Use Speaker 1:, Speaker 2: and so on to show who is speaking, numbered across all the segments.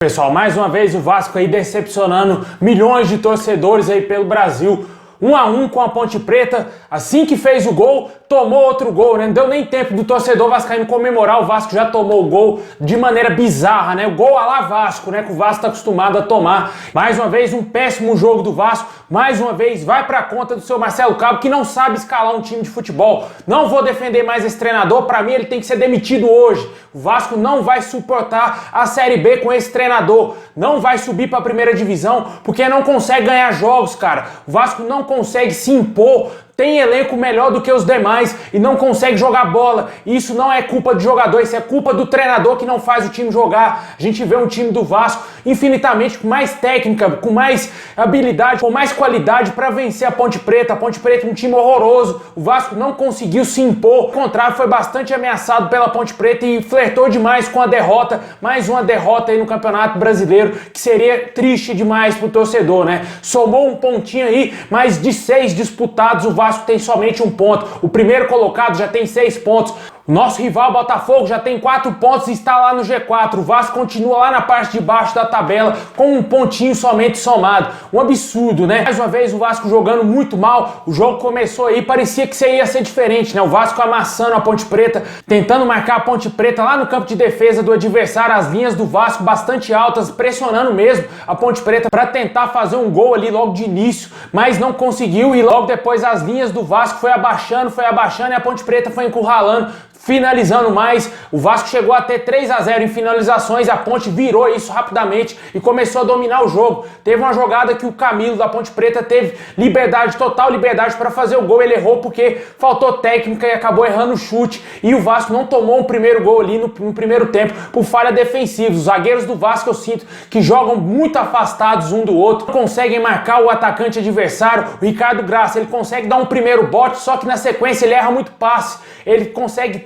Speaker 1: Pessoal, mais uma vez o Vasco aí decepcionando milhões de torcedores aí pelo Brasil. 1 a 1 com a Ponte Preta, assim que fez o gol, tomou outro gol, né? Não deu nem tempo do torcedor vascaíno comemorar, o Vasco já tomou o gol de maneira bizarra, né? O gol a lá Vasco, né? Que o Vasco tá acostumado a tomar. Mais uma vez, um péssimo jogo do Vasco, mais uma vez, vai pra conta do seu Marcelo Cabo, que não sabe escalar um time de futebol. Não vou defender mais esse treinador, pra mim ele tem que ser demitido hoje. O Vasco não vai suportar a Série B com esse treinador, não vai subir pra primeira divisão, porque não consegue ganhar jogos, cara. O Vasco não consegue se impor, tem elenco melhor do que os demais e não consegue jogar bola. Isso não é culpa do jogador, isso é culpa do treinador que não faz o time jogar. A gente vê um time do Vasco infinitamente com mais técnica, com mais habilidade, com mais qualidade para vencer a Ponte Preta. A Ponte Preta é um time horroroso. O Vasco não conseguiu se impor. Ao contrário, foi bastante ameaçado pela Ponte Preta e flertou demais com a derrota. Mais uma derrota aí no Campeonato Brasileiro, que seria triste demais pro torcedor, né? Somou um pontinho aí, mas de 6 disputados, o Vasco tem somente 1 ponto. O primeiro colocado já tem 6 pontos. O nosso rival Botafogo já tem 4 pontos e está lá no G4. O Vasco continua lá na parte de baixo da tabela com 1 pontinho somente somado. Um absurdo, né? Mais uma vez o Vasco jogando muito mal. O jogo começou aí, parecia que ia ser diferente, né? O Vasco amassando a Ponte Preta, tentando marcar a Ponte Preta lá no campo de defesa do adversário, as linhas do Vasco bastante altas, pressionando mesmo a Ponte Preta para tentar fazer um gol ali logo de início, mas não conseguiu e logo depois as linhas do Vasco foi abaixando e a Ponte Preta foi encurralando, finalizando mais. O Vasco chegou a ter 3 a 0 em finalizações, a Ponte virou isso rapidamente e começou a dominar o jogo. Teve uma jogada que o Camilo da Ponte Preta teve liberdade, total liberdade para fazer o gol, ele errou porque faltou técnica e acabou errando o chute, e o Vasco não tomou um primeiro gol ali no primeiro tempo por falha defensiva. Os zagueiros do Vasco eu sinto que jogam muito afastados um do outro, não conseguem marcar o atacante adversário. O Ricardo Graça, ele consegue dar um primeiro bote, só que na sequência ele erra muito passe, ele consegue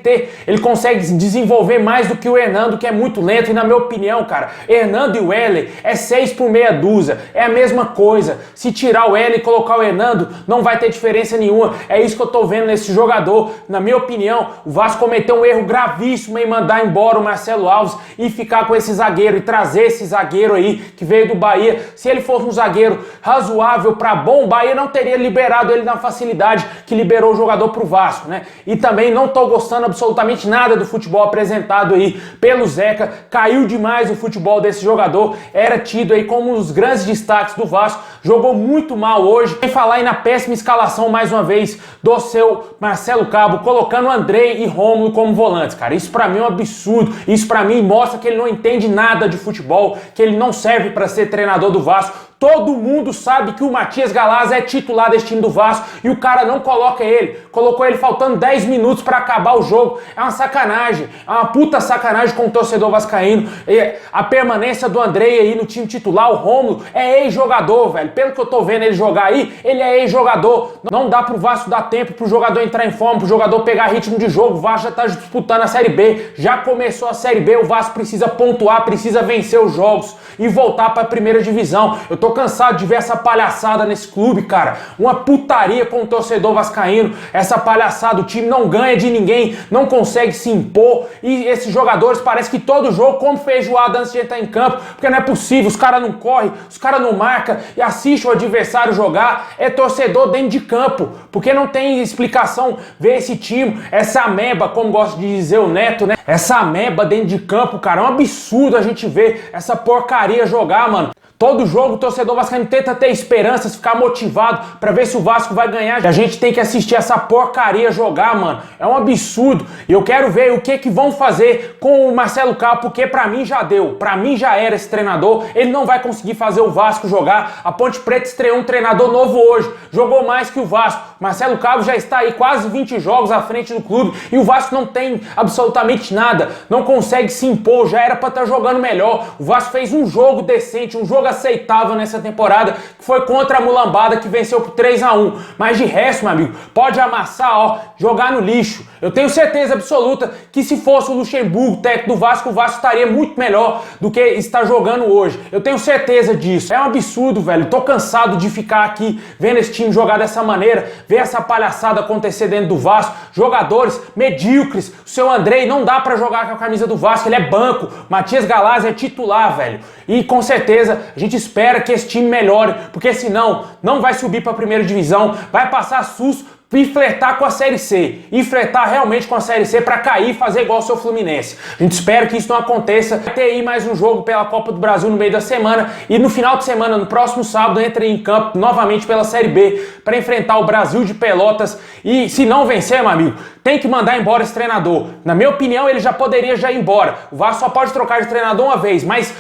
Speaker 1: desenvolver mais do que o Hernando, que é muito lento. E na minha opinião, cara, Hernando e o Weller é 6 por meia dúzia, é a mesma coisa. Se tirar o Weller e colocar o Hernando, não vai ter diferença nenhuma. É isso que eu tô vendo nesse jogador. Na minha opinião, o Vasco cometeu um erro gravíssimo em mandar embora o Marcelo Alves e ficar com esse zagueiro e trazer esse zagueiro aí que veio do Bahia. Se ele fosse um zagueiro razoável para bom, o Bahia não teria liberado ele na facilidade que liberou o jogador pro Vasco, né? E também não tô gostando absolutamente nada do futebol apresentado aí pelo Zeca. Caiu demais o futebol desse jogador, era tido aí como um dos grandes destaques do Vasco, jogou muito mal hoje. Sem falar aí na péssima escalação mais uma vez do seu Marcelo Cabo, colocando Andrei e Rômulo como volantes, cara. Isso pra mim é um absurdo, isso pra mim mostra que ele não entende nada de futebol, que ele não serve pra ser treinador do Vasco. Todo mundo sabe que o Matias Galazzi é titular desse time do Vasco e o cara não coloca ele. Colocou ele faltando 10 minutos para acabar o jogo. É uma sacanagem, é uma puta sacanagem com o torcedor vascaíno. E a permanência do Andrei aí no time titular, o Rômulo, é ex-jogador, velho. Pelo que eu tô vendo ele jogar aí, ele é ex-jogador. Não dá pro Vasco dar tempo pro jogador entrar em forma, pro jogador pegar ritmo de jogo. O Vasco já tá disputando a Série B, já começou a Série B, o Vasco precisa pontuar, precisa vencer os jogos e voltar pra primeira divisão. Eu tô cansado de ver essa palhaçada nesse clube, cara. Uma putaria com o torcedor vascaíno. Essa palhaçada, o time não ganha de ninguém, não consegue se impor. E esses jogadores parece que todo jogo come feijoada antes de entrar em campo, porque não é possível, os caras não correm, os caras não marcam e assistem o adversário jogar. É torcedor dentro de campo, porque não tem explicação ver esse time, essa ameba, como gosta de dizer o Neto, né? Essa ameba dentro de campo, cara. É um absurdo a gente ver essa porcaria jogar, mano. Todo jogo o torcedor vascaíno tenta ter esperanças, ficar motivado pra ver se o Vasco vai ganhar. E a gente tem que assistir essa porcaria jogar, mano. É um absurdo. E eu quero ver o que vão fazer com o Marcelo Cabo, porque pra mim já deu. Pra mim já era esse treinador. Ele não vai conseguir fazer o Vasco jogar. A Ponte Preta estreou um treinador novo hoje. Jogou mais que o Vasco. Marcelo Cabo já está aí quase 20 jogos à frente do clube e o Vasco não tem absolutamente nada. Não consegue se impor. Já era pra estar jogando melhor. O Vasco fez um jogo decente, um jogo aceitável nessa temporada, que foi contra a mulambada que venceu por 3-1. Mas de resto, meu amigo, pode amassar, ó, jogar no lixo. Eu tenho certeza absoluta que se fosse o Luxemburgo, técnico do Vasco, o Vasco estaria muito melhor do que está jogando hoje. Eu tenho certeza disso. É um absurdo, velho. Tô cansado de ficar aqui vendo esse time jogar dessa maneira, ver essa palhaçada acontecer dentro do Vasco. Jogadores medíocres. O seu Andrei não dá pra jogar com a camisa do Vasco, ele é banco. Matias Galaz é titular, velho. E com certeza a gente espera que esse time melhore, porque senão não vai subir pra primeira divisão, vai passar susto e flertar com a Série C, e flertar realmente com a Série C para cair e fazer igual o seu Fluminense. A gente espera que isso não aconteça. Vai ter aí mais um jogo pela Copa do Brasil no meio da semana, e no final de semana, no próximo sábado, entra em campo novamente pela Série B para enfrentar o Brasil de Pelotas. E se não vencer, meu amigo, tem que mandar embora esse treinador. Na minha opinião, ele já poderia ir embora. O Vasco só pode trocar de treinador uma vez, mas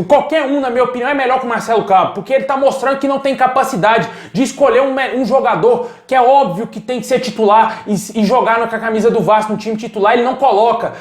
Speaker 1: qualquer um, na minha opinião, é melhor que o Marcelo Cabo, porque ele tá mostrando que não tem capacidade de escolher um jogador que é óbvio que tem que ser titular e jogar com a camisa do Vasco no time titular. Ele não coloca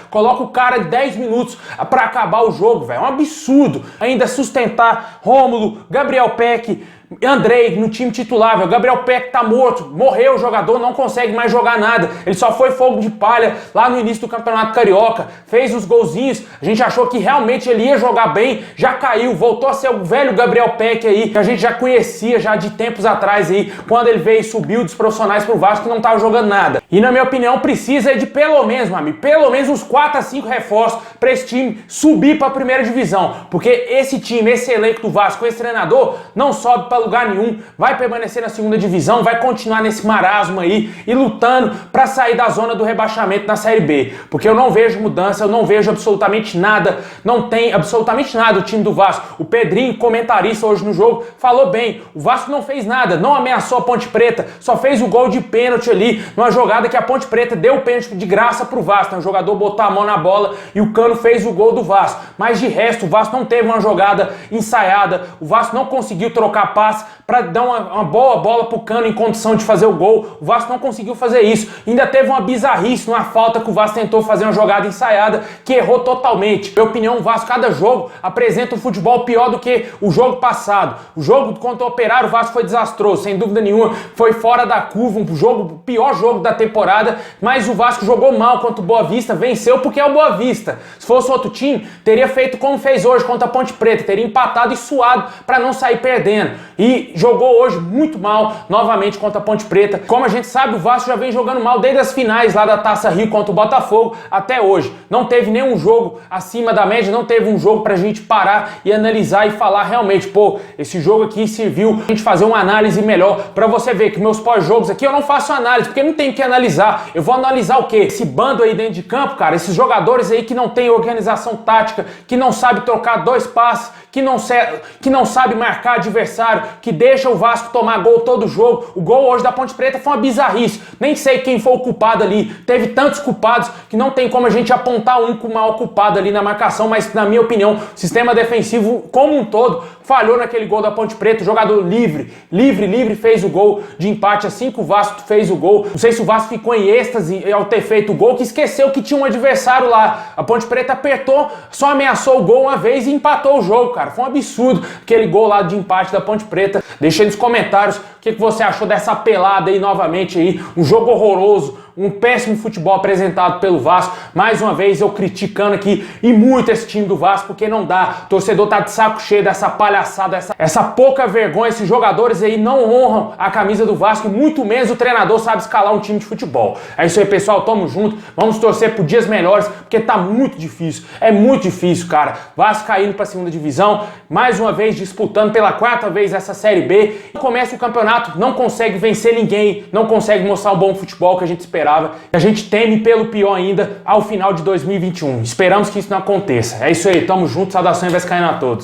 Speaker 1: o cara de 10 minutos para acabar o jogo, velho. É um absurdo. Ainda sustentar Rômulo, Gabriel Peck, Andrei no time titular, velho. Gabriel Peck tá morto, morreu o jogador, não consegue mais jogar nada. Ele só foi fogo de palha lá no início do Campeonato Carioca, fez os golzinhos, a gente achou que realmente ele ia jogar bem, já caiu, voltou a ser o velho Gabriel Peck aí, que a gente já conhecia já de tempos atrás aí, quando ele veio e subiu dos profissionais pro Vasco que não tava jogando nada. E na minha opinião precisa de pelo menos, meu amigo, pelo menos uns 4 a 5 reforços pra esse time subir pra primeira divisão, porque esse time, esse elenco do Vasco, esse treinador, não sobe pra lugar nenhum, vai permanecer na segunda divisão, vai continuar nesse marasmo aí e lutando para sair da zona do rebaixamento na Série B, porque eu não vejo mudança, eu não vejo absolutamente nada, não tem absolutamente nada o time do Vasco. O Pedrinho, comentarista hoje no jogo, falou bem, o Vasco não fez nada, não ameaçou a Ponte Preta, só fez o gol de pênalti ali, numa jogada que a Ponte Preta deu o pênalti de graça pro Vasco, o jogador botou a mão na bola e o Cano fez o gol do Vasco, mas de resto o Vasco não teve uma jogada ensaiada, o Vasco não conseguiu trocar passe para dar uma boa bola pro Cano em condição de fazer o gol. O Vasco não conseguiu fazer isso. Ainda teve uma bizarrice, uma falta que o Vasco tentou fazer uma jogada ensaiada que errou totalmente. Na minha opinião, o Vasco, cada jogo, apresenta um futebol pior do que o jogo passado. O jogo contra o Operário, o Vasco foi desastroso, sem dúvida nenhuma. Foi fora da curva, o pior jogo da temporada, mas o Vasco jogou mal contra o Boa Vista, venceu porque é o Boa Vista. Se fosse outro time, teria feito como fez hoje contra a Ponte Preta, teria empatado e suado para não sair perdendo. E jogou hoje muito mal, novamente contra a Ponte Preta. Como a gente sabe, o Vasco já vem jogando mal desde as finais lá da Taça Rio contra o Botafogo até hoje. Não teve nenhum jogo acima da média, não teve um jogo pra gente parar e analisar e falar realmente, pô, esse jogo aqui serviu a gente fazer uma análise melhor, pra você ver que meus pós-jogos aqui eu não faço análise, porque não tem que analisar. Eu vou analisar o quê? Esse bando aí dentro de campo, cara, esses jogadores aí que não tem organização tática, que não sabe trocar 2 passes, que não sabe marcar adversário, que deixa o Vasco tomar gol todo jogo. O gol hoje da Ponte Preta foi uma bizarrice. Nem sei quem foi o culpado ali. Teve tantos culpados que não tem como a gente apontar um com o maior culpado ali na marcação, mas na minha opinião, o sistema defensivo como um todo falhou naquele gol da Ponte Preta. O jogador livre fez o gol de empate assim que o Vasco fez o gol. Não sei se o Vasco ficou em êxtase ao ter feito o gol, que esqueceu que tinha um adversário lá. A Ponte Preta apertou, só ameaçou o gol uma vez e empatou o jogo, cara. Foi um absurdo aquele gol lá de empate da Ponte Preta. Deixa aí nos comentários o que você achou dessa pelada aí novamente aí. Um jogo horroroso, um péssimo futebol apresentado pelo Vasco. Mais uma vez eu criticando aqui e muito esse time do Vasco, porque não dá. O torcedor tá de saco cheio dessa palhaçada, essa pouca vergonha. Esses jogadores aí não honram a camisa do Vasco e muito menos o treinador sabe escalar um time de futebol. É isso aí, pessoal. Tamo junto. Vamos torcer por dias melhores, porque tá muito difícil. É muito difícil, cara. Vasco caindo pra segunda divisão, mais uma vez disputando pela 4ª vez essa Série B. Começa o campeonato, não consegue vencer ninguém, não consegue mostrar um bom futebol que a gente esperava. A gente teme pelo pior ainda ao final de 2021. Esperamos que isso não aconteça. É isso aí, tamo junto, saudações vascaína a todos.